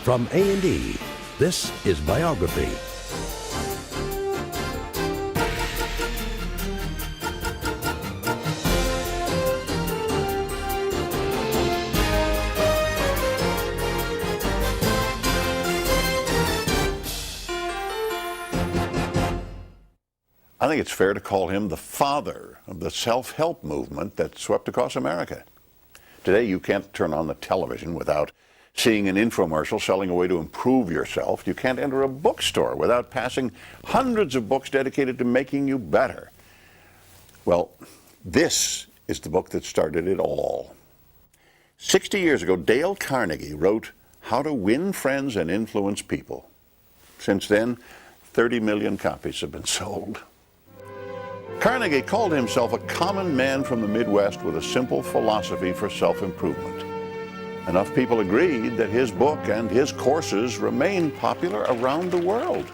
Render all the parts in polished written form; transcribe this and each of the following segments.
From A&E, this is Biography. I think it's fair to call him the father of the self-help movement that swept across America. Today, you can't turn on the television without seeing an infomercial selling a way to improve yourself. You can't enter a bookstore without passing hundreds of books dedicated to making you better. Well, this is the book that started it all. 60 years ago, Dale Carnegie wrote How to Win Friends and Influence People. Since then, 30 million copies have been sold. Carnegie called himself a common man from the Midwest with a simple philosophy for self-improvement. Enough people agreed that his book and his courses remain popular around the world.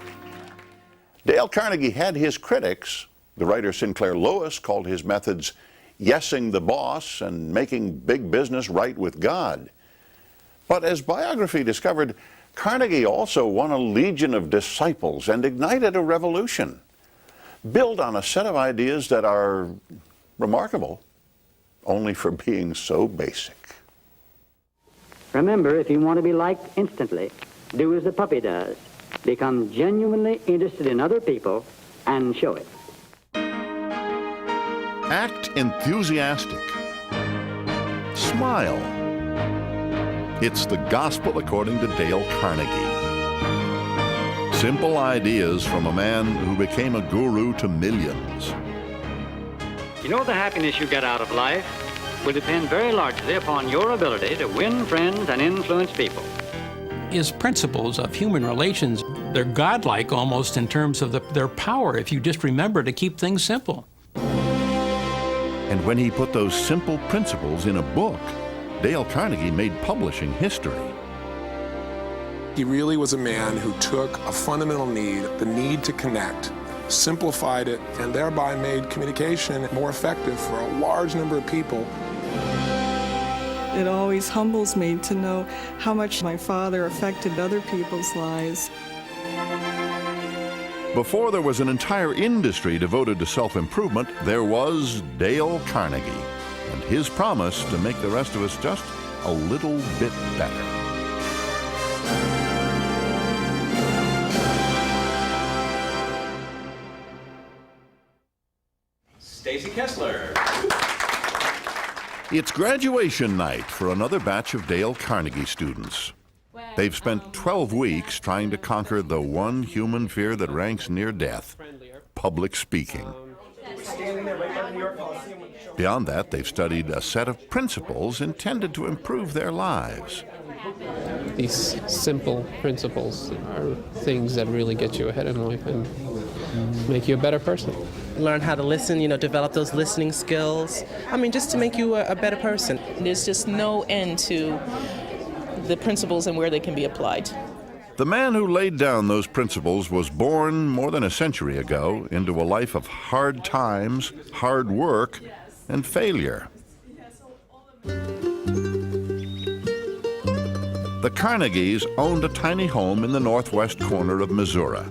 Dale Carnegie had his critics. The writer Sinclair Lewis called his methods yesing the boss and making big business right with God. But as Biography discovered, Carnegie also won a legion of disciples and ignited a revolution, built on a set of ideas that are remarkable only for being so basic. Remember, if you want to be liked instantly, do as the puppy does. Become genuinely interested in other people and show it. Act enthusiastic. Smile. It's the gospel according to Dale Carnegie. Simple ideas from a man who became a guru to millions. You know, the happiness you get out of life will depend very largely upon your ability to win friends and influence people. His principles of human relations, they're godlike almost in terms of their power if you just remember to keep things simple. And when he put those simple principles in a book, Dale Carnegie made publishing history. He really was a man who took a fundamental need, the need to connect, simplified it, and thereby made communication more effective for a large number of people. It always humbles me to know how much my father affected other people's lives. Before there was an entire industry devoted to self-improvement, there was Dale Carnegie and his promise to make the rest of us just a little bit better. Stacy Kessler. It's graduation night for another batch of Dale Carnegie students. They've spent 12 weeks trying to conquer the one human fear that ranks near death, public speaking. Beyond that, they've studied a set of principles intended to improve their lives. These simple principles are things that really get you ahead in life and make you a better person. Learn how to listen, develop those listening skills. Just to make you a better person. There's just no end to the principles and where they can be applied. The man who laid down those principles was born more than a century ago into a life of hard times, hard work, and failure. The Carnegies owned a tiny home in the northwest corner of Missouri.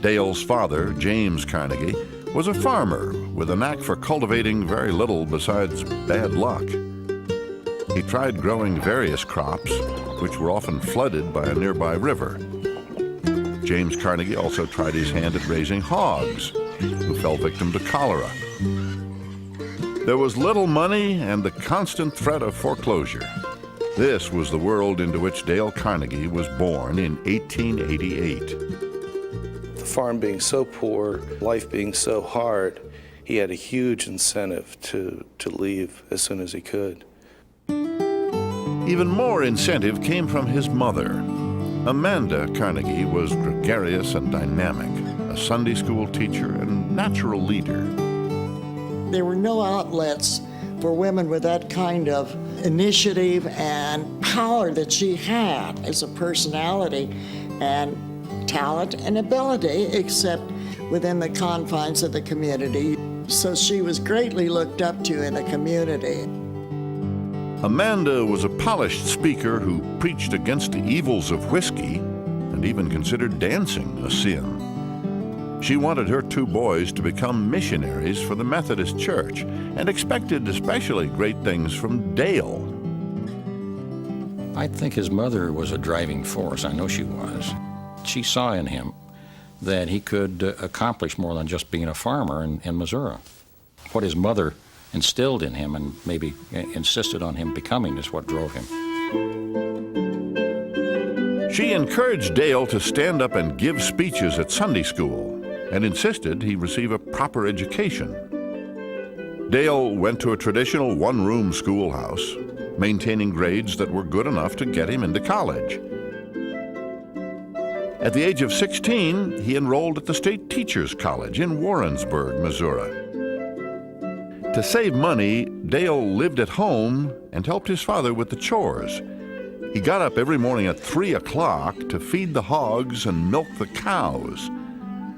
Dale's father, James Carnegie, was a farmer with a knack for cultivating very little besides bad luck. He tried growing various crops, which were often flooded by a nearby river. James Carnegie also tried his hand at raising hogs, who fell victim to cholera. There was little money and the constant threat of foreclosure. This was the world into which Dale Carnegie was born in 1888. The farm being so poor, life being so hard, he had a huge incentive to leave as soon as he could. Even more incentive came from his mother. Amanda Carnegie was gregarious and dynamic, a Sunday school teacher and natural leader. There were no outlets for women with that kind of initiative and power that she had as a personality and talent and ability, except within the confines of the community. So she was greatly looked up to in the community. Amanda was a polished speaker who preached against the evils of whiskey and even considered dancing a sin. She wanted her 2 boys to become missionaries for the Methodist Church and expected especially great things from Dale. I think his mother was a driving force. I know she was. She saw in him that he could accomplish more than just being a farmer in Missouri. What his mother instilled in him and maybe insisted on him becoming is what drove him. She encouraged Dale to stand up and give speeches at Sunday school and insisted he receive a proper education. Dale went to a traditional one-room schoolhouse, maintaining grades that were good enough to get him into college. At the age of 16, he enrolled at the State Teachers College in Warrensburg, Missouri. To save money, Dale lived at home and helped his father with the chores. He got up every morning at 3 o'clock to feed the hogs and milk the cows.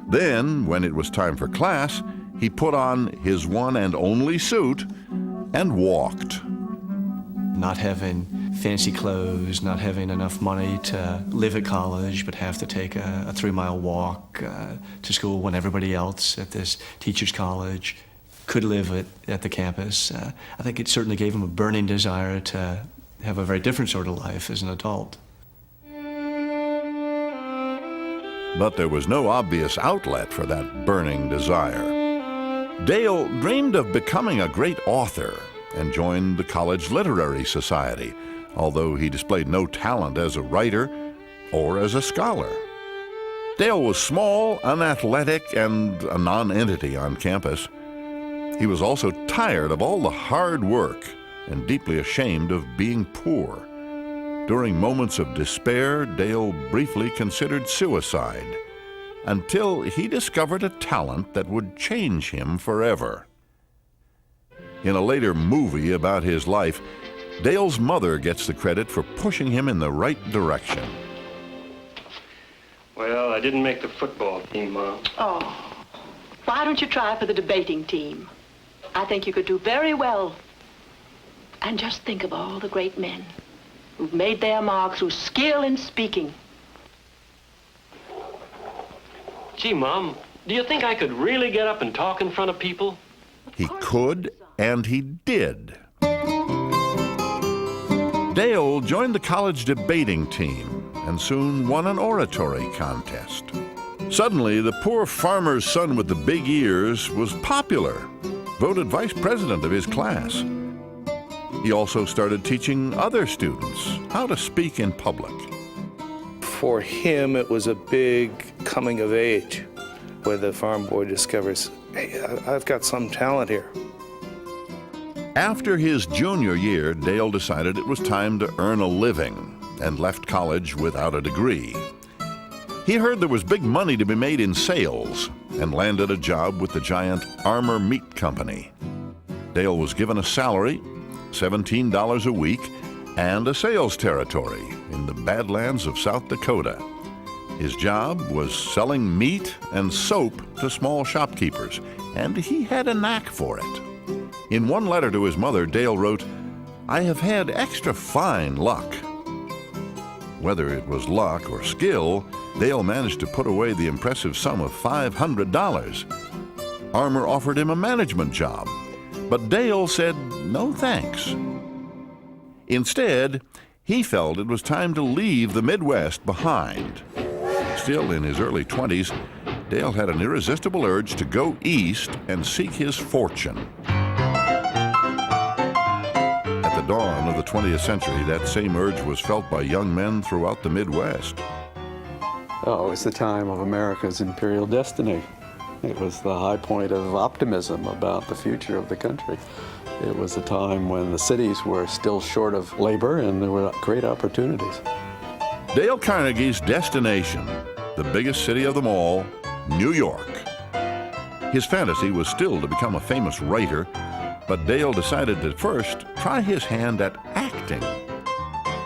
Then, when it was time for class, he put on his one and only suit and walked. Not having fancy clothes, not having enough money to live at college, but have to take a 3-mile walk to school when everybody else at this teacher's college could live at the campus. I think it certainly gave him a burning desire to have a very different sort of life as an adult. But there was no obvious outlet for that burning desire. Dale dreamed of becoming a great author and joined the college literary society, although he displayed no talent as a writer or as a scholar. Dale was small, unathletic, and a non-entity on campus. He was also tired of all the hard work and deeply ashamed of being poor. During moments of despair, Dale briefly considered suicide until he discovered a talent that would change him forever. In a later movie about his life, Dale's mother gets the credit for pushing him in the right direction. Well, I didn't make the football team, Mom. Oh, why don't you try for the debating team? I think you could do very well. And just think of all the great men who've made their mark through skill in speaking. Gee, Mom, do you think I could really get up and talk in front of people? He could, and he did. Dale joined the college debating team and soon won an oratory contest. Suddenly, the poor farmer's son with the big ears was popular, voted vice president of his class. He also started teaching other students how to speak in public. For him, it was a big coming of age, where the farm boy discovers, hey, I've got some talent here. After his junior year, Dale decided it was time to earn a living and left college without a degree. He heard there was big money to be made in sales and landed a job with the giant Armour Meat Company. Dale was given a salary, $17 a week, and a sales territory in the Badlands of South Dakota. His job was selling meat and soap to small shopkeepers, and he had a knack for it. In one letter to his mother, Dale wrote, "I have had extra fine luck." Whether it was luck or skill, Dale managed to put away the impressive sum of $500. Armour offered him a management job, but Dale said no thanks. Instead, he felt it was time to leave the Midwest behind. Still in his early 20s, Dale had an irresistible urge to go east and seek his fortune. At the dawn of the 20th century, that same urge was felt by young men throughout the Midwest. Oh, it was the time of America's imperial destiny. It was the high point of optimism about the future of the country. It was a time when the cities were still short of labor and there were great opportunities. Dale Carnegie's destination, the biggest city of them all, New York. His fantasy was still to become a famous writer, but Dale decided to first try his hand at acting.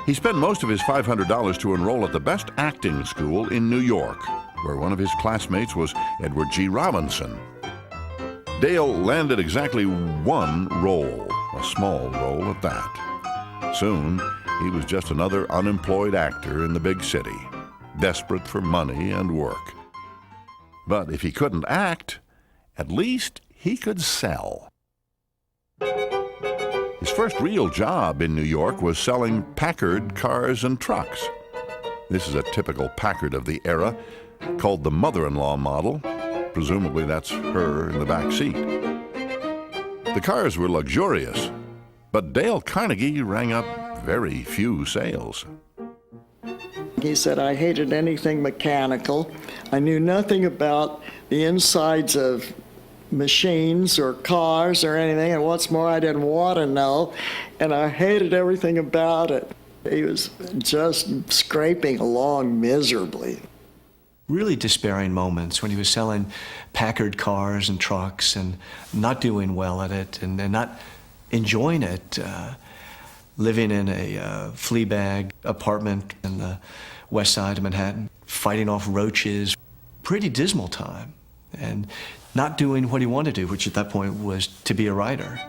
He spent most of his $500 to enroll at the best acting school in New York, where one of his classmates was Edward G. Robinson. Dale landed exactly one role, a small role at that. Soon, he was just another unemployed actor in the big city, desperate for money and work. But if he couldn't act, at least he could sell. His first real job in New York was selling Packard cars and trucks. This is a typical Packard of the era, called the mother-in-law model. Presumably that's her in the back seat. The cars were luxurious, but Dale Carnegie rang up very few sales. He said, I hated anything mechanical. I knew nothing about the insides of machines or cars or anything, and what's more, I didn't want to know, and I hated everything about it. He was just scraping along miserably. Really despairing moments when he was selling Packard cars and trucks and not doing well at it and not enjoying it, living in a flea bag apartment in the west side of Manhattan, fighting off roaches. Pretty dismal time, and not doing what he wanted to do, which at that point was to be a writer.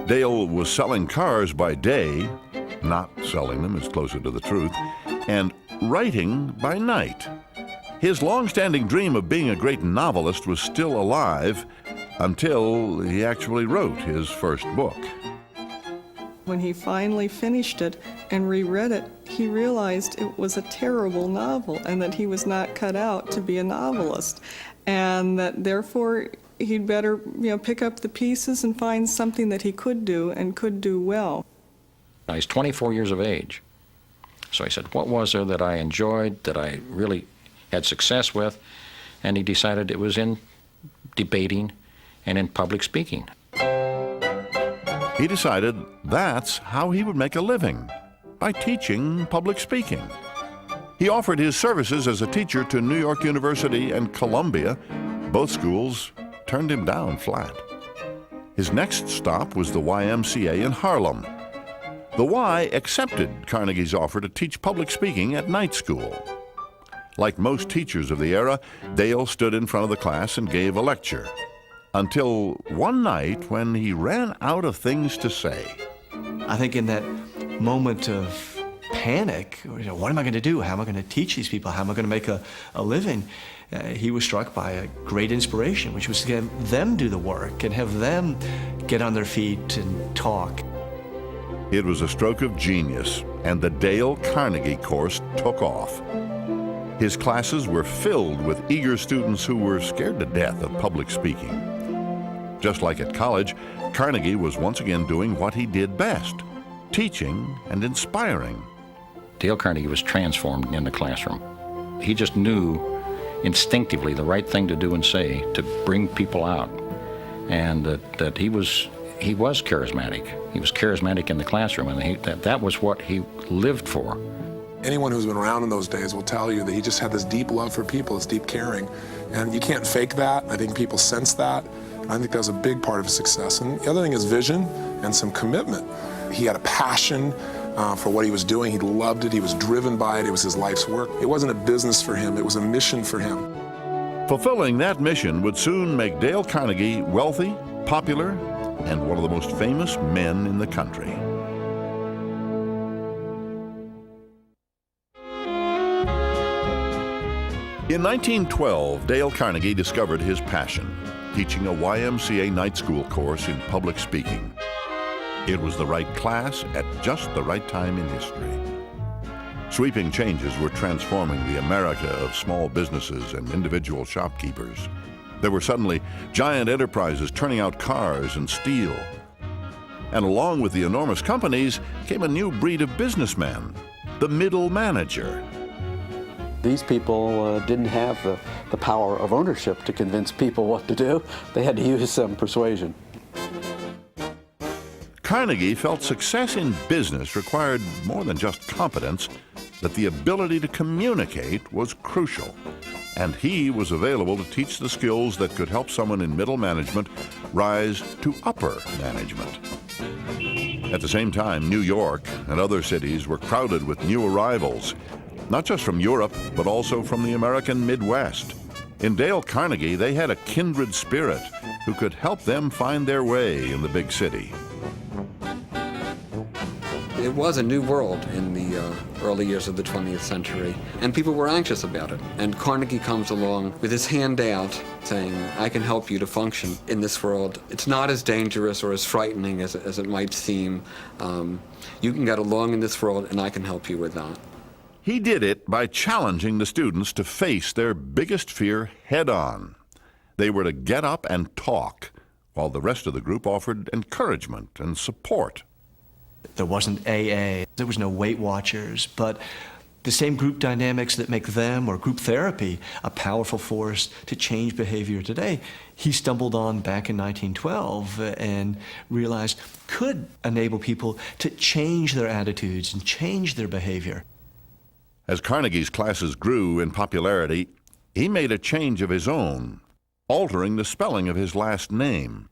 Dale was selling cars by day, not selling them is closer to the truth, and writing by night. His long-standing dream of being a great novelist was still alive until he actually wrote his first book. When he finally finished it and reread it, he realized it was a terrible novel and that he was not cut out to be a novelist, and that therefore he'd better, pick up the pieces and find something that he could do and could do well. He's 24 years of age. So he said, what was there that I enjoyed, that I really had success with? And he decided it was in debating and in public speaking. He decided that's how he would make a living, by teaching public speaking. He offered his services as a teacher to New York University and Columbia. Both schools turned him down flat. His next stop was the YMCA in Harlem. The Y accepted Carnegie's offer to teach public speaking at night school. Like most teachers of the era, Dale stood in front of the class and gave a lecture. Until one night when he ran out of things to say. I think in that moment of panic, what am I going to do? How am I going to teach these people? How am I going to make a living? He was struck by a great inspiration, which was to have them do the work and have them get on their feet and talk. It was a stroke of genius, and the Dale Carnegie course took off. His classes were filled with eager students who were scared to death of public speaking. Just like at college, Carnegie was once again doing what he did best, teaching and inspiring. Dale Carnegie was transformed in the classroom. He just knew instinctively the right thing to do and say to bring people out, and that he was charismatic. He was charismatic in the classroom, and that was what he lived for. Anyone who's been around in those days will tell you that he just had this deep love for people, this deep caring, and you can't fake that. I think people sense that. I think that was a big part of his success. And the other thing is vision and some commitment. He had a passion for what he was doing. He loved it. He was driven by it. It was his life's work. It wasn't a business for him. It was a mission for him. Fulfilling that mission would soon make Dale Carnegie wealthy, popular, and one of the most famous men in the country. In 1912, Dale Carnegie discovered his passion, teaching a YMCA night school course in public speaking. It was the right class at just the right time in history. Sweeping changes were transforming the America of small businesses and individual shopkeepers. There were suddenly giant enterprises turning out cars and steel. And along with the enormous companies came a new breed of businessmen, the middle manager. These people didn't have the power of ownership to convince people what to do. They had to use some persuasion. Carnegie felt success in business required more than just competence, that the ability to communicate was crucial. And he was available to teach the skills that could help someone in middle management rise to upper management. At the same time, New York and other cities were crowded with new arrivals, not just from Europe, but also from the American Midwest. In Dale Carnegie, they had a kindred spirit who could help them find their way in the big city. It was a new world in the early years of the 20th century, and people were anxious about it. And Carnegie comes along with his hand out, saying, I can help you to function in this world. It's not as dangerous or as frightening as it might seem. You can get along in this world, and I can help you with that. He did it by challenging the students to face their biggest fear head-on. They were to get up and talk, while the rest of the group offered encouragement and support. There wasn't AA, there was no Weight Watchers, but the same group dynamics that make them, or group therapy, a powerful force to change behavior today, he stumbled on back in 1912 and realized could enable people to change their attitudes and change their behavior. As Carnegie's classes grew in popularity, he made a change of his own, altering the spelling of his last name.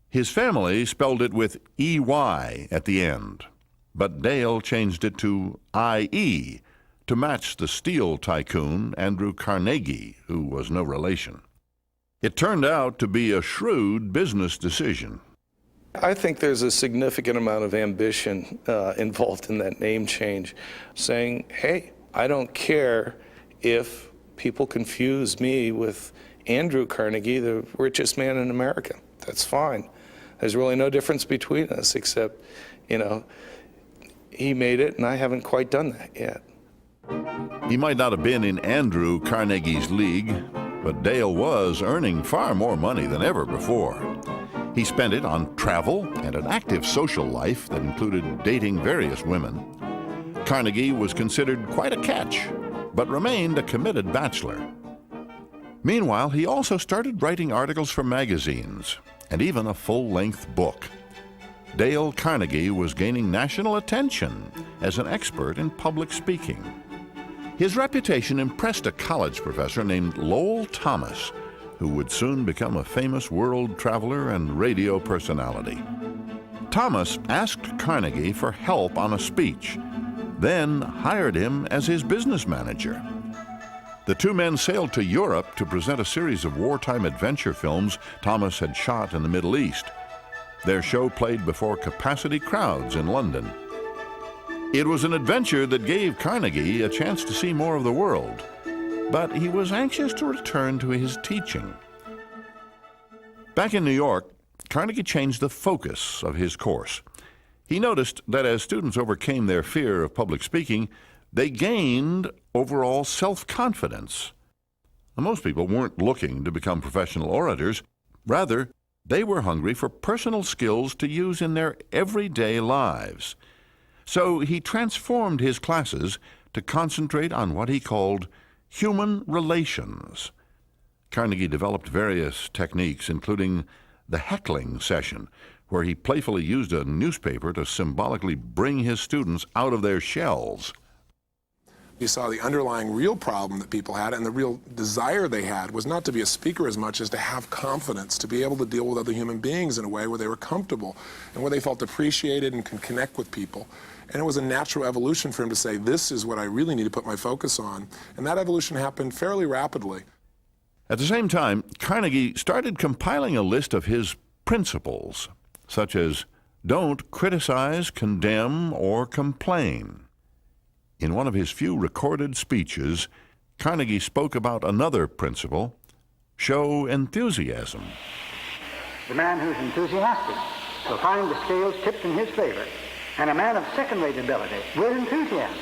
His family spelled it with EY at the end, but Dale changed it to IE to match the steel tycoon Andrew Carnegie, who was no relation. It turned out to be a shrewd business decision. I think there's a significant amount of ambition involved in that name change, saying, hey, I don't care if people confuse me with Andrew Carnegie, the richest man in America. That's fine. There's really no difference between us except, he made it and I haven't quite done that yet. He might not have been in Andrew Carnegie's league, but Dale was earning far more money than ever before. He spent it on travel and an active social life that included dating various women. Carnegie was considered quite a catch, but remained a committed bachelor. Meanwhile, he also started writing articles for magazines and even a full-length book. Dale Carnegie was gaining national attention as an expert in public speaking. His reputation impressed a college professor named Lowell Thomas, who would soon become a famous world traveler and radio personality. Thomas asked Carnegie for help on a speech, then hired him as his business manager. The two men sailed to Europe to present a series of wartime adventure films Thomas had shot in the Middle East. Their show played before capacity crowds in London. It was an adventure that gave Carnegie a chance to see more of the world, but he was anxious to return to his teaching. Back in New York, Carnegie changed the focus of his course. He noticed that as students overcame their fear of public speaking, they gained overall self-confidence. Most people weren't looking to become professional orators. Rather, they were hungry for personal skills to use in their everyday lives. So he transformed his classes to concentrate on what he called human relations. Carnegie developed various techniques, including the heckling session, where he playfully used a newspaper to symbolically bring his students out of their shells. You saw the underlying real problem that people had, and the real desire they had was not to be a speaker as much as to have confidence, to be able to deal with other human beings in a way where they were comfortable and where they felt appreciated and could connect with people. And it was a natural evolution for him to say, this is what I really need to put my focus on. And that evolution happened fairly rapidly. At the same time, Carnegie started compiling a list of his principles, such as don't criticize, condemn, or complain. In one of his few recorded speeches, Carnegie spoke about another principle, show enthusiasm. The man who's enthusiastic will find the scales tipped in his favor, and a man of second-rate ability with enthusiasm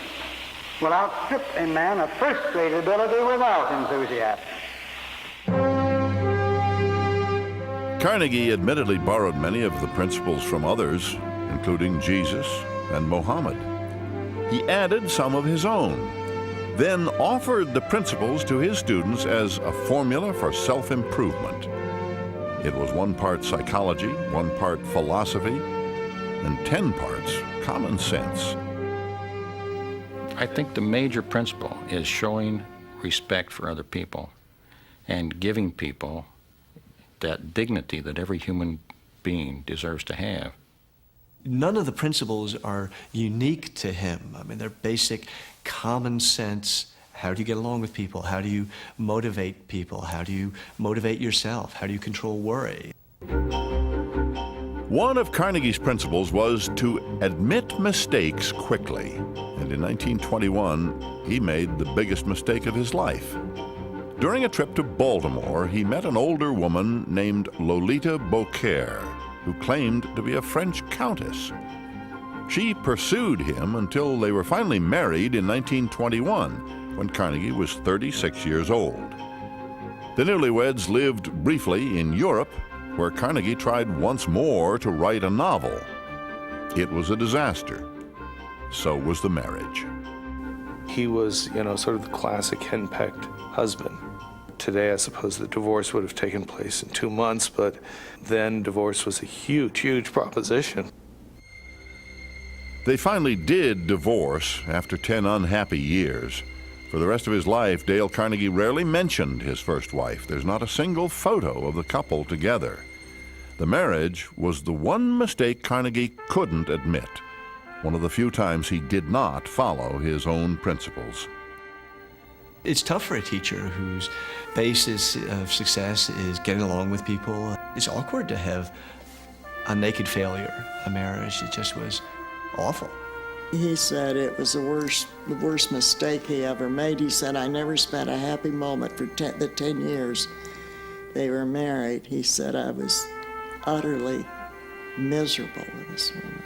will outstrip a man of first-rate ability without enthusiasm. Carnegie admittedly borrowed many of the principles from others, including Jesus and Mohammed. He added some of his own, then offered the principles to his students as a formula for self-improvement. It was 1 part psychology, 1 part philosophy, and 10 parts common sense. I think the major principle is showing respect for other people and giving people that dignity that every human being deserves to have. None of the principles are unique to him. I mean, they're basic common sense. How do you get along with people? How do you motivate people? How do you motivate yourself? How do you control worry? One of Carnegie's principles was to admit mistakes quickly. And in 1921, he made the biggest mistake of his life. During a trip to Baltimore, he met an older woman named Lolita Beaucaire, who claimed to be a French countess. She pursued him until they were finally married in 1921, when Carnegie was 36 years old. The newlyweds lived briefly in Europe, where Carnegie tried once more to write a novel. It was a disaster. So was the marriage. He was, sort of the classic henpecked husband. Today, I suppose the divorce would have taken place in 2 months, but then divorce was a huge, huge proposition. They finally did divorce after 10 unhappy years. For the rest of his life, Dale Carnegie rarely mentioned his first wife. There's not a single photo of the couple together. The marriage was the one mistake Carnegie couldn't admit, one of the few times he did not follow his own principles. It's tough for a teacher whose basis of success is getting along with people. It's awkward to have a naked failure, a marriage that just was awful. He said it was the worst mistake he ever made. He said, I never spent a happy moment for the 10 years they were married. He said, I was utterly miserable with this woman.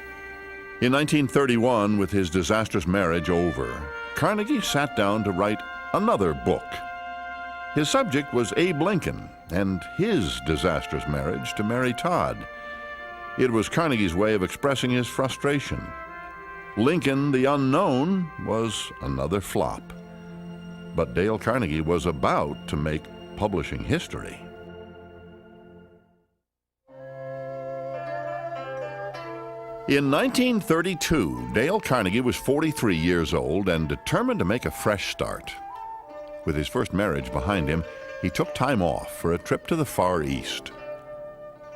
In 1931, with his disastrous marriage over, Carnegie sat down to write another book. His subject was Abe Lincoln and his disastrous marriage to Mary Todd. It was Carnegie's way of expressing his frustration. Lincoln the Unknown was another flop. But Dale Carnegie was about to make publishing history. In 1932, Dale Carnegie was 43 years old and determined to make a fresh start. With his first marriage behind him, he took time off for a trip to the Far East.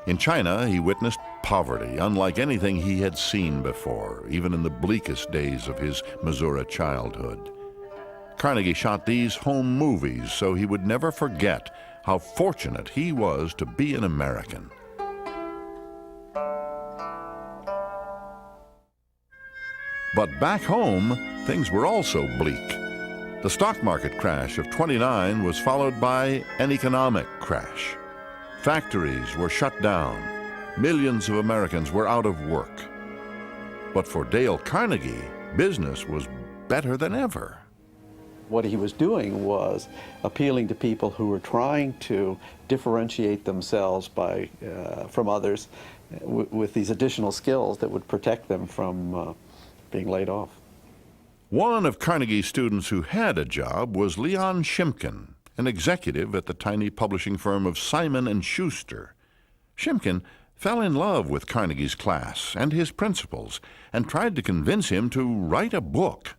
In China, he witnessed poverty unlike anything he had seen before, even in the bleakest days of his Missouri childhood. Carnegie shot these home movies so he would never forget how fortunate he was to be an American. But back home, things were also bleak. The stock market crash of '29 was followed by an economic crash. Factories were shut down. Millions of Americans were out of work. But for Dale Carnegie, business was better than ever. What he was doing was appealing to people who were trying to differentiate themselves from others with these additional skills that would protect them from being laid off. One of Carnegie's students who had a job was Leon Shimkin, an executive at the tiny publishing firm of Simon & Schuster. Shimkin fell in love with Carnegie's class and his principles and tried to convince him to write a book.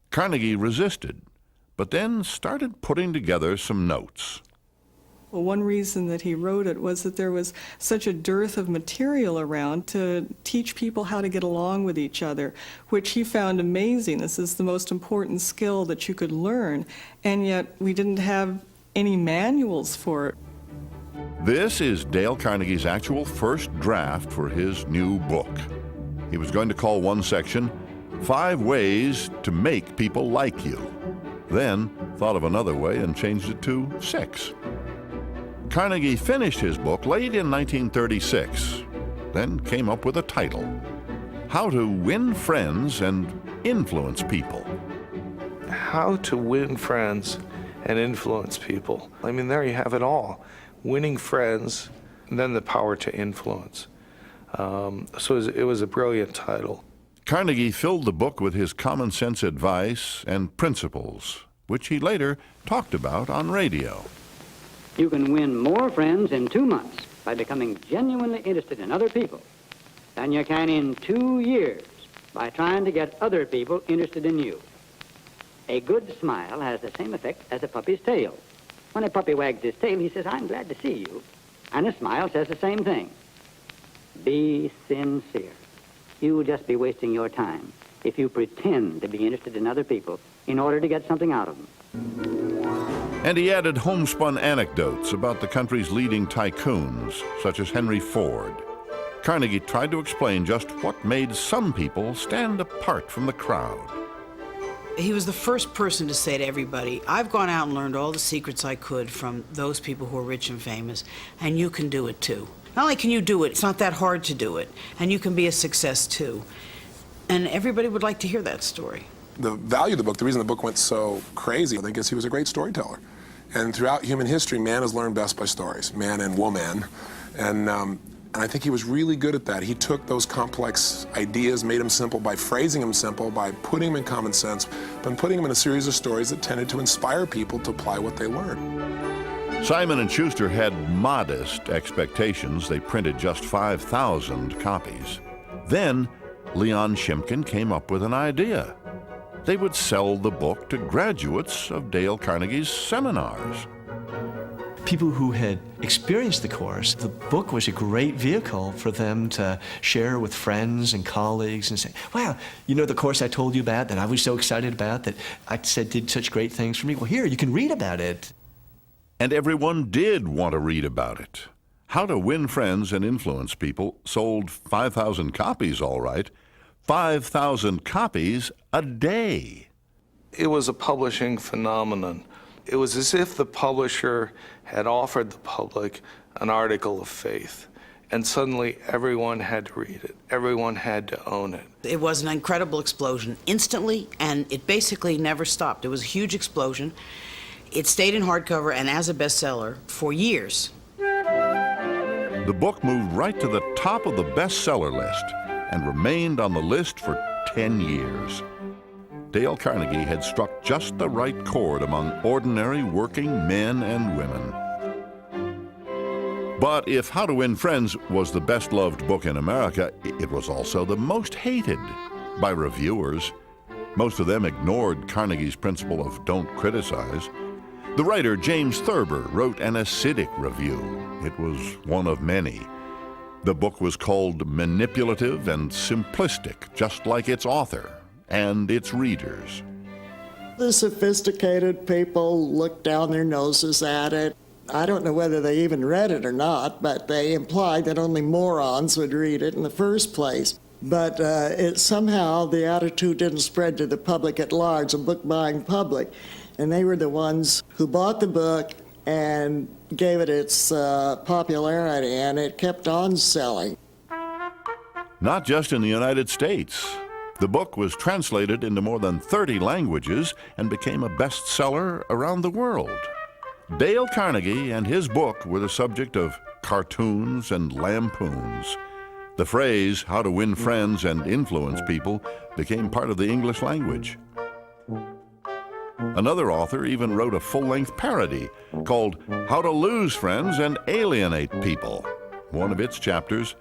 Carnegie resisted, but then started putting together some notes. Well, one reason that he wrote it was that there was such a dearth of material around to teach people how to get along with each other, which he found amazing. This is the most important skill that you could learn, and yet we didn't have any manuals for it. This is Dale Carnegie's actual first draft for his new book. He was going to call one section, 5 Ways to Make People Like You. Then thought of another way and changed it to 6. Carnegie finished his book late in 1936, then came up with a title, How to Win Friends and Influence People. How to win friends and influence people. I mean, there you have it all. Winning friends, and then the power to influence. So it was a brilliant title. Carnegie filled the book with his common sense advice and principles, which he later talked about on radio. You can win more friends in 2 months by becoming genuinely interested in other people than you can in 2 years by trying to get other people interested in you. A good smile has the same effect as a puppy's tail. When a puppy wags his tail, he says, I'm glad to see you. And a smile says the same thing. Be sincere. You'll just be wasting your time if you pretend to be interested in other people in order to get something out of them. And he added homespun anecdotes about the country's leading tycoons, such as Henry Ford. Carnegie tried to explain just what made some people stand apart from the crowd. He was the first person to say to everybody, I've gone out and learned all the secrets I could from those people who are rich and famous, and you can do it too. Not only can you do it, it's not that hard to do it, and you can be a success too. And everybody would like to hear that story. The value of the book, the reason the book went so crazy, I think, is he was a great storyteller. And throughout human history, man has learned best by stories, man and woman. And I think he was really good at that. He took those complex ideas, made them simple by phrasing them simple, by putting them in common sense, but putting them in a series of stories that tended to inspire people to apply what they learned. Simon & Schuster had modest expectations. They printed just 5,000 copies. Then Leon Shimkin came up with an idea. They would sell the book to graduates of Dale Carnegie's seminars. People who had experienced the course, the book was a great vehicle for them to share with friends and colleagues and say, wow, you know the course I told you about that I was so excited about that I said did such great things for me? Well, here, you can read about it. And everyone did want to read about it. How to Win Friends and Influence People sold 5,000 copies, all right. 5,000 copies a day. It was a publishing phenomenon. It was as if the publisher had offered the public an article of faith, and suddenly everyone had to read it. Everyone had to own it. It was an incredible explosion instantly, and it basically never stopped. It was a huge explosion. It stayed in hardcover and as a bestseller for years. The book moved right to the top of the bestseller list and remained on the list for 10 years. Dale Carnegie had struck just the right chord among ordinary working men and women. But if How to Win Friends was the best-loved book in America, it was also the most hated by reviewers. Most of them ignored Carnegie's principle of don't criticize. The writer James Thurber wrote an acidic review. It was one of many. The book was called manipulative and simplistic, just like its author and its readers. The sophisticated people looked down their noses at it. I don't know whether they even read it or not, but they implied that only morons would read it in the first place. But somehow the attitude didn't spread to the public at large, the book-buying public. And they were the ones who bought the book and gave it its popularity, and it kept on selling. Not just in the United States. The book was translated into more than 30 languages and became a bestseller around the world. Dale Carnegie and his book were the subject of cartoons and lampoons. The phrase, how to win friends and influence people, became part of the English language. Another author even wrote a full-length parody called How to Lose Friends and Alienate People. One of its chapters,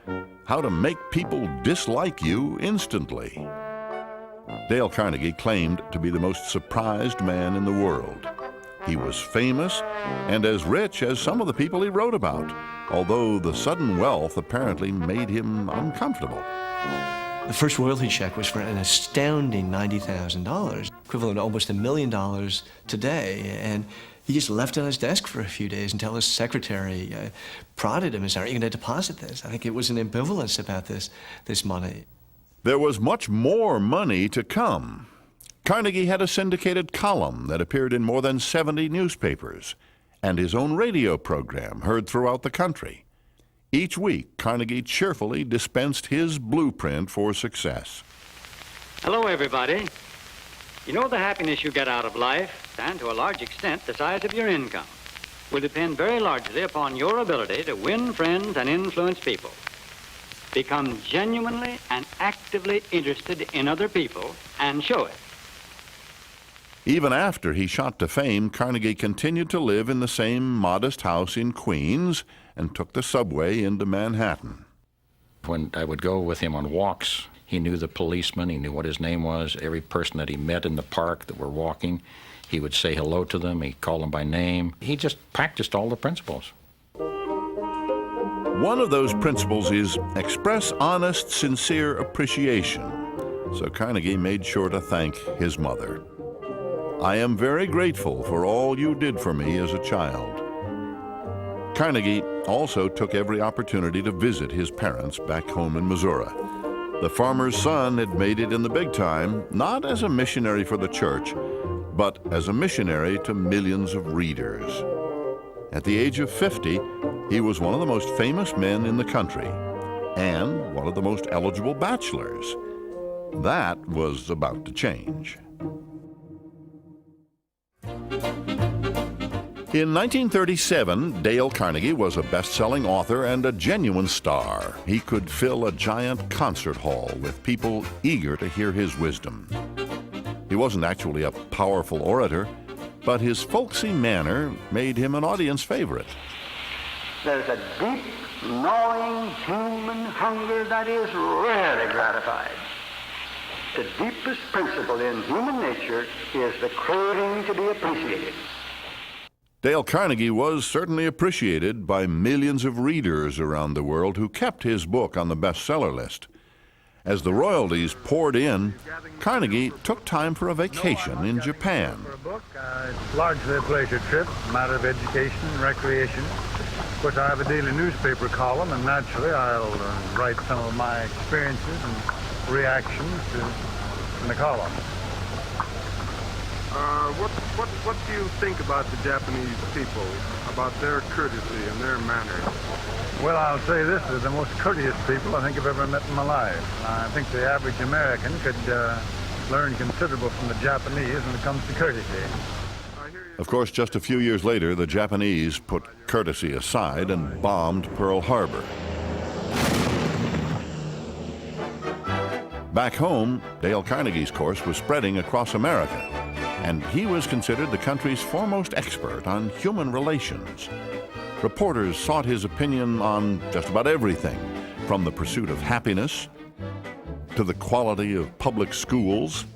How to Make People Dislike You Instantly. Dale Carnegie claimed to be the most surprised man in the world. He was famous and as rich as some of the people he wrote about, although the sudden wealth apparently made him uncomfortable. The first royalty check was for an astounding $90,000, equivalent to almost $1 million today. And he just left it on his desk for a few days until his secretary prodded him and said, "Are you going to deposit this?" I think it was an ambivalence about this money. There was much more money to come. Carnegie had a syndicated column that appeared in more than 70 newspapers, and his own radio program heard throughout the country. Each week, Carnegie cheerfully dispensed his blueprint for success. Hello, everybody. You know the happiness you get out of life, and to a large extent the size of your income, will depend very largely upon your ability to win friends and influence people. Become genuinely and actively interested in other people and show it. Even after he shot to fame, Carnegie continued to live in the same modest house in Queens and took the subway into Manhattan. When I would go with him on walks, he knew the policeman, he knew what his name was. Every person that he met in the park that were walking, he would say hello to them, he'd call them by name. He just practiced all the principles. One of those principles is express honest, sincere appreciation. So Carnegie made sure to thank his mother. "I am very grateful for all you did for me as a child." Carnegie also took every opportunity to visit his parents back home in Missouri. The farmer's son had made it in the big time, not as a missionary for the church, but as a missionary to millions of readers. At the age of 50, he was one of the most famous men in the country and one of the most eligible bachelors. That was about to change. In 1937, Dale Carnegie was a best-selling author and a genuine star. He could fill a giant concert hall with people eager to hear his wisdom. He wasn't actually a powerful orator, but his folksy manner made him an audience favorite. There's a deep, gnawing human hunger that is rarely gratified. The deepest principle in human nature is the craving to be appreciated. Dale Carnegie was certainly appreciated by millions of readers around the world who kept his book on the bestseller list. As the royalties poured in, Carnegie took time for a vacation in Japan. It's largely a pleasure trip, a matter of education and recreation. Of course, I have a daily newspaper column, and naturally I'll write some of my experiences and reactions in the column. What do you think about the Japanese people, about their courtesy and their manners? Well, I'll say this, they're the most courteous people I think I've ever met in my life. I think the average American could learn considerable from the Japanese when it comes to courtesy. Of course, just a few years later, the Japanese put courtesy aside and bombed Pearl Harbor. Back home, Dale Carnegie's course was spreading across America, and he was considered the country's foremost expert on human relations. Reporters sought his opinion on just about everything, from the pursuit of happiness to the quality of public schools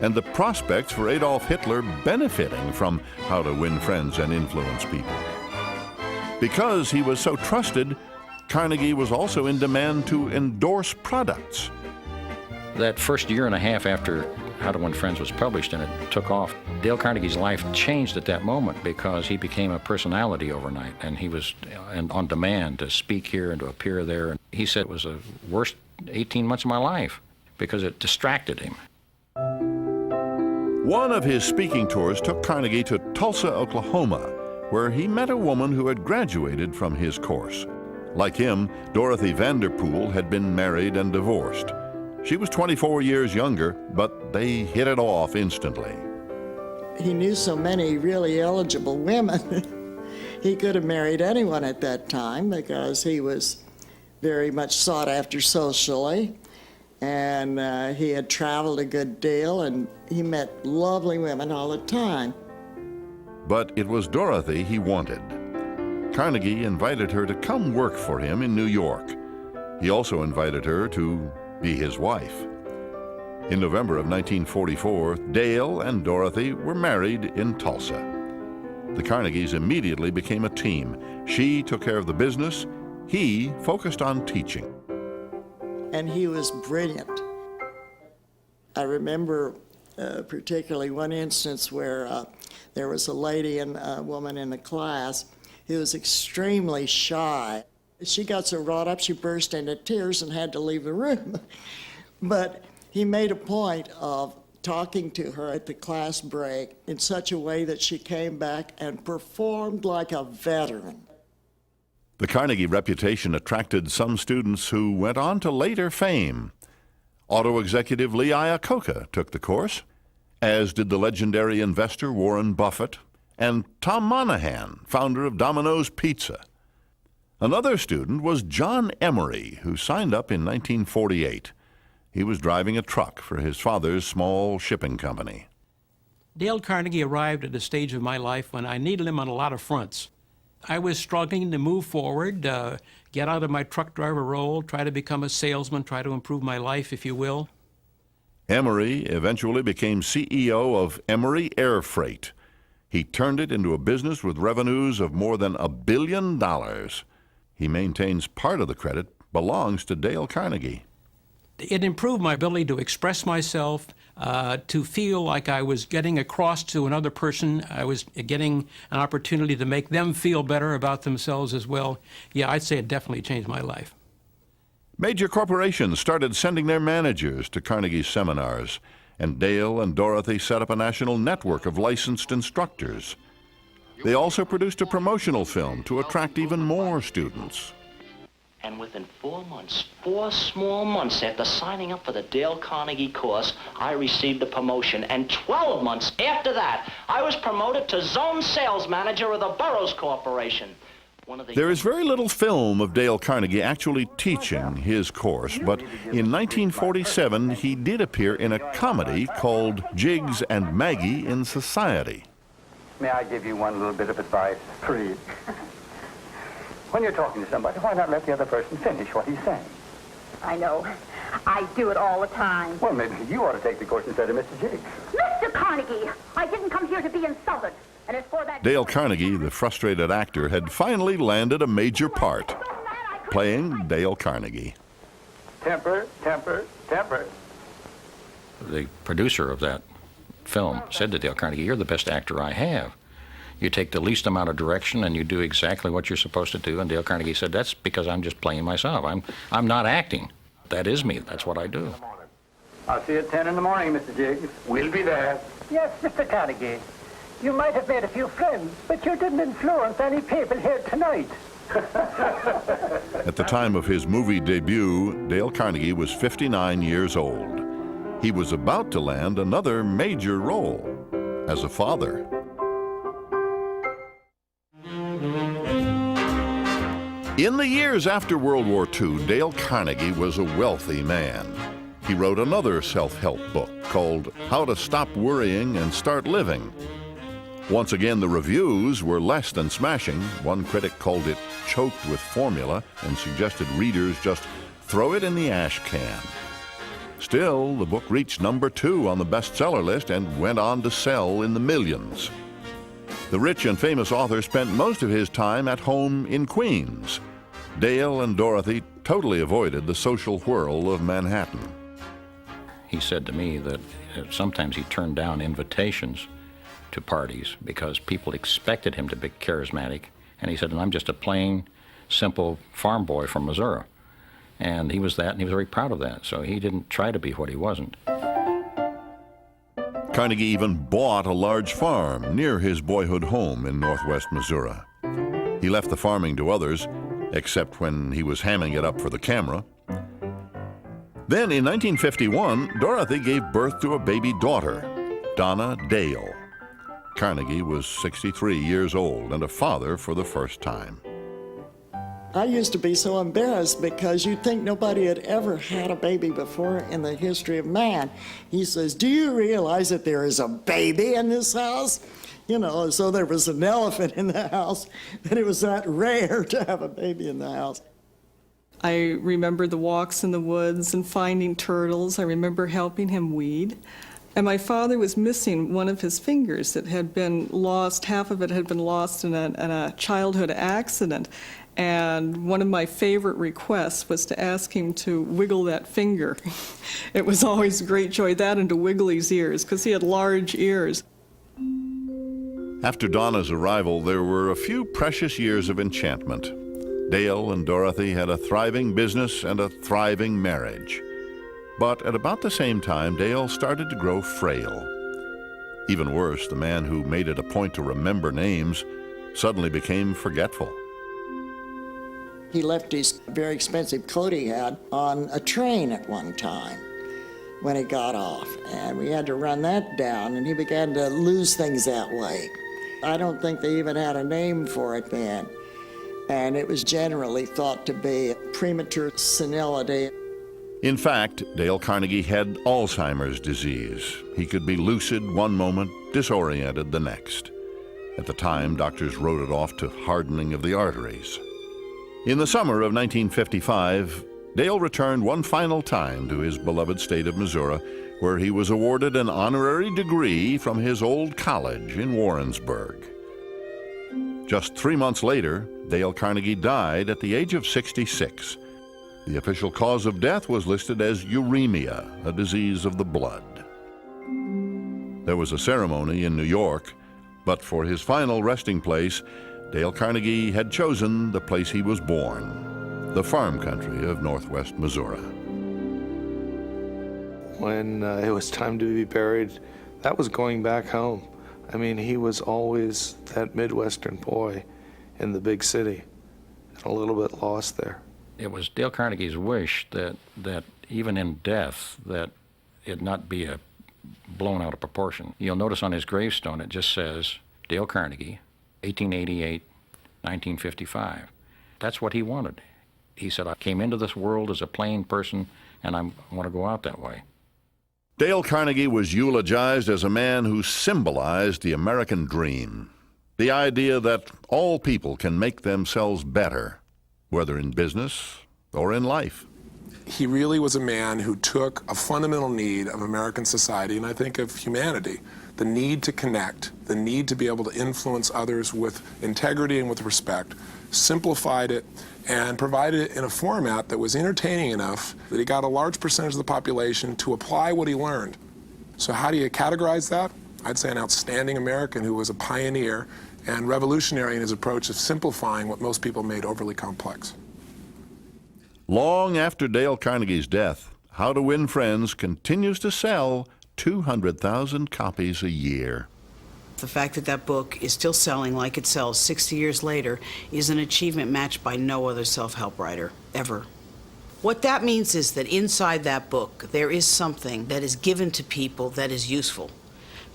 and the prospects for Adolf Hitler benefiting from how to win friends and influence people. Because he was so trusted, Carnegie was also in demand to endorse products. That first year and a half after How to Win Friends was published and it took off, Dale Carnegie's life changed at that moment because he became a personality overnight, and he was on demand to speak here and to appear there. And he said it was the worst 18 months of my life because it distracted him. One of his speaking tours took Carnegie to Tulsa, Oklahoma, where he met a woman who had graduated from his course. Like him, Dorothy Vanderpool had been married and divorced. She was 24 years younger, but they hit it off instantly. He knew so many really eligible women. He could have married anyone at that time because he was very much sought after socially. And he had traveled a good deal, and he met lovely women all the time. But it was Dorothy he wanted. Carnegie invited her to come work for him in New York. He also invited her to be his wife. In November of 1944, Dale and Dorothy were married in Tulsa. The Carnegies immediately became a team. She took care of the business. He focused on teaching. And he was brilliant. I remember particularly one instance where there was a lady and a woman in the class who was extremely shy. She got so wrought up she burst into tears and had to leave the room. But he made a point of talking to her at the class break in such a way that she came back and performed like a veteran. The Carnegie reputation attracted some students who went on to later fame. Auto executive Lee Iacocca took the course, as did the legendary investor Warren Buffett and Tom Monahan, founder of Domino's Pizza. Another student was John Emery, who signed up in 1948. He was driving a truck for his father's small shipping company. Dale Carnegie arrived at a stage of my life when I needed him on a lot of fronts. I was struggling to move forward, get out of my truck driver role, try to become a salesman, try to improve my life, if you will. Emery eventually became CEO of Emery Air Freight. He turned it into a business with revenues of more than $1 billion. He maintains part of the credit belongs to Dale Carnegie. It improved my ability to express myself, to feel like I was getting across to another person. I was getting an opportunity to make them feel better about themselves as well. Yeah, I'd say it definitely changed my life. Major corporations started sending their managers to Carnegie's seminars, and Dale and Dorothy set up a national network of licensed instructors. They also produced a promotional film to attract even more students. And within 4 months, 4 small months after signing up for the Dale Carnegie course, I received a promotion. And 12 months after that, I was promoted to zone sales manager of the Burroughs Corporation. There is very little film of Dale Carnegie actually teaching his course, but in 1947 he did appear in a comedy called Jiggs and Maggie in Society. May I give you one little bit of advice, please? When you're talking to somebody, why not let the other person finish what he's saying? I know. I do it all the time. Well, maybe you ought to take the course instead of Mr. Jiggs. Mr. Carnegie, I didn't come here to be insulted. And it's for that... Dale Carnegie, the frustrated actor, had finally landed a major part, playing Dale Carnegie. Temper, temper, temper. The producer of that film said to Dale Carnegie, "You're the best actor I have. You take the least amount of direction and you do exactly what you're supposed to do." And Dale Carnegie said, "That's because I'm just playing myself. I'm not acting. That is me. That's what I do." I'll see you at 10 in the morning, Mr. Jiggs. We'll be there. Yes, Mr. Carnegie. You might have made a few friends, but you didn't influence any people here tonight. At the time of his movie debut, Dale Carnegie was 59 years old. He was about to land another major role as a father. In the years after World War II, Dale Carnegie was a wealthy man. He wrote another self-help book called How to Stop Worrying and Start Living. Once again, the reviews were less than smashing. One critic called it choked with formula and suggested readers just throw it in the ash can. Still, the book reached number 2 on the bestseller list and went on to sell in the millions. The rich and famous author spent most of his time at home in Queens. Dale and Dorothy totally avoided the social whirl of Manhattan. He said to me that sometimes he turned down invitations to parties because people expected him to be charismatic. And he said, "And I'm just a plain, simple farm boy from Missouri." And he was that, and he was very proud of that. So he didn't try to be what he wasn't. Carnegie even bought a large farm near his boyhood home in northwest Missouri. He left the farming to others, except when he was hamming it up for the camera. Then in 1951, Dorothy gave birth to a baby daughter, Donna Dale. Carnegie was 63 years old and a father for the first time. I used to be so embarrassed because you'd think nobody had ever had a baby before in the history of man. He says, "Do you realize that there is a baby in this house?" You know, so there was an elephant in the house, that it was that rare to have a baby in the house. I remember the walks in the woods and finding turtles. I remember helping him weed. And my father was missing one of his fingers that had been lost. Half of it had been lost in a childhood accident. And one of my favorite requests was to ask him to wiggle that finger. It was always a great joy, that and to wiggle his ears, because he had large ears. After Donna's arrival, there were a few precious years of enchantment. Dale and Dorothy had a thriving business and a thriving marriage. But at about the same time, Dale started to grow frail. Even worse, the man who made it a point to remember names suddenly became forgetful. He left his very expensive coat he had on a train at one time when he got off, and we had to run that down, and he began to lose things that way. I don't think they even had a name for it then, and it was generally thought to be premature senility. In fact, Dale Carnegie had Alzheimer's disease. He could be lucid one moment, disoriented the next. At the time, doctors wrote it off to hardening of the arteries. In the summer of 1955, Dale returned one final time to his beloved state of Missouri, where he was awarded an honorary degree from his old college in Warrensburg. Just 3 months later, Dale Carnegie died at the age of 66. The official cause of death was listed as uremia, a disease of the blood. There was a ceremony in New York, but for his final resting place, Dale Carnegie had chosen the place he was born, the farm country of northwest Missouri. When it was time to be buried, that was going back home. I mean, he was always that Midwestern boy in the big city, and a little bit lost there. It was Dale Carnegie's wish that even in death, that it not be blown out of proportion. You'll notice on his gravestone it just says Dale Carnegie, 1888, 1955. That's what he wanted. He said, I came into this world as a plain person, and I want to go out that way. Dale Carnegie was eulogized as a man who symbolized the American dream, the idea that all people can make themselves better, whether in business or in life. He really was a man who took a fundamental need of American society, and I think of humanity, the need to connect, the need to be able to influence others with integrity and with respect, simplified it, and provided it in a format that was entertaining enough that he got a large percentage of the population to apply what he learned. So how do you categorize that? I'd say an outstanding American who was a pioneer and revolutionary in his approach of simplifying what most people made overly complex. Long after Dale Carnegie's death, How to Win Friends continues to sell 200,000 copies a year. The fact that that book is still selling like it sells 60 years later is an achievement matched by no other self-help writer, ever. What that means is that inside that book, there is something that is given to people that is useful.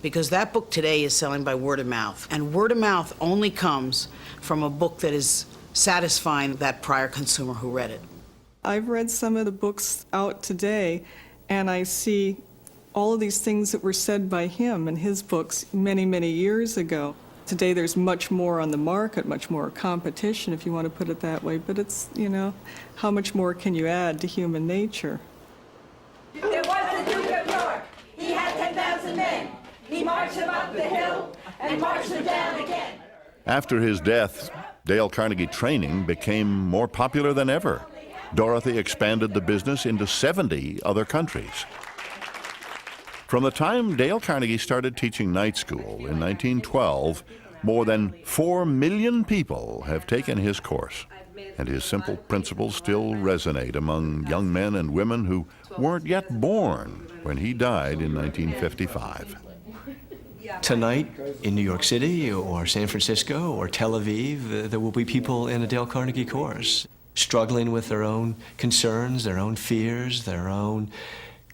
Because that book today is selling by word of mouth. And word of mouth only comes from a book that is satisfying that prior consumer who read it. I've read some of the books out today, and I see all of these things that were said by him in his books many, many years ago. Today there's much more on the market, much more competition, if you want to put it that way. But it's, you know, how much more can you add to human nature? There was a Duke of York. He had 10,000 men. He marched them up the hill and marched them down again. After his death, Dale Carnegie training became more popular than ever. Dorothy expanded the business into 70 other countries. From the time Dale Carnegie started teaching night school in 1912, more than 4 million people have taken his course, and his simple principles still resonate among young men and women who weren't yet born when he died in 1955. Tonight in New York City or San Francisco or Tel Aviv, there will be people in a Dale Carnegie course struggling with their own concerns, their own fears, their own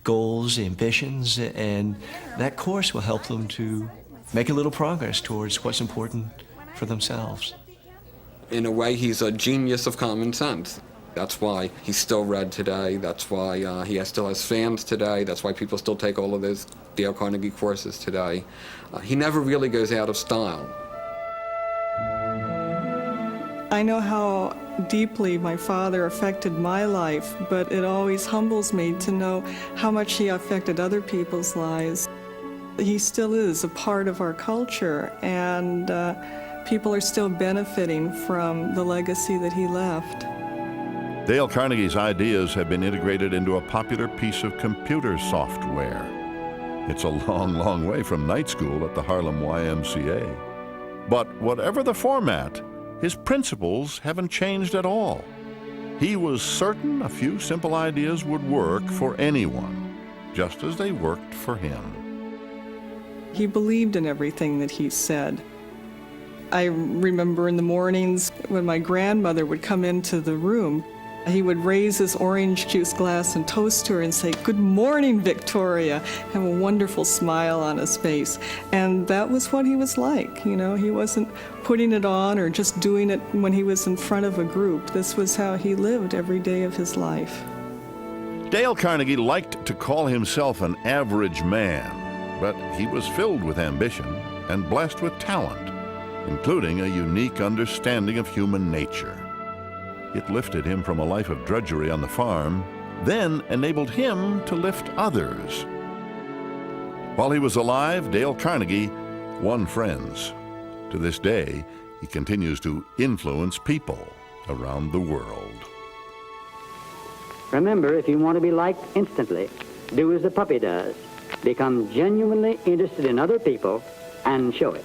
goals, ambitions, and that course will help them to make a little progress towards what's important for themselves. In a way, he's a genius of common sense. That's why he's still read today. That's why he still has fans today. That's why people still take all of those Dale Carnegie courses today. He never really goes out of style. I know how deeply my father affected my life, but it always humbles me to know how much he affected other people's lives. He still is a part of our culture, and people are still benefiting from the legacy that he left. Dale Carnegie's ideas have been integrated into a popular piece of computer software. It's a long, long way from night school at the Harlem YMCA. But whatever the format, his principles haven't changed at all. He was certain a few simple ideas would work for anyone, just as they worked for him. He believed in everything that he said. I remember in the mornings when my grandmother would come into the room, he would raise his orange juice glass and toast to her and say, "Good morning, Victoria," have a wonderful smile on his face. And that was what he was like, you know. He wasn't putting it on or just doing it when he was in front of a group. This was how he lived every day of his life. Dale Carnegie liked to call himself an average man, but he was filled with ambition and blessed with talent, including a unique understanding of human nature. It lifted him from a life of drudgery on the farm, then enabled him to lift others. While he was alive, Dale Carnegie won friends. To this day, he continues to influence people around the world. Remember, if you want to be liked instantly, do as the puppy does. Become genuinely interested in other people and show it.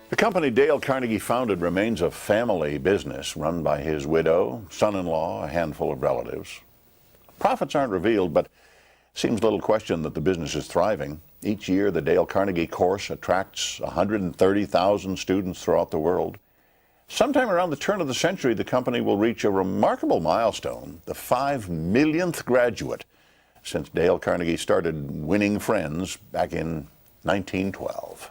The company Dale Carnegie founded remains a family business run by his widow, son-in-law, a handful of relatives. Profits aren't revealed, but it seems little question that the business is thriving. Each year, the Dale Carnegie course attracts 130,000 students throughout the world. Sometime around the turn of the century, the company will reach a remarkable milestone, the 5 millionth graduate, since Dale Carnegie started winning friends back in 1912.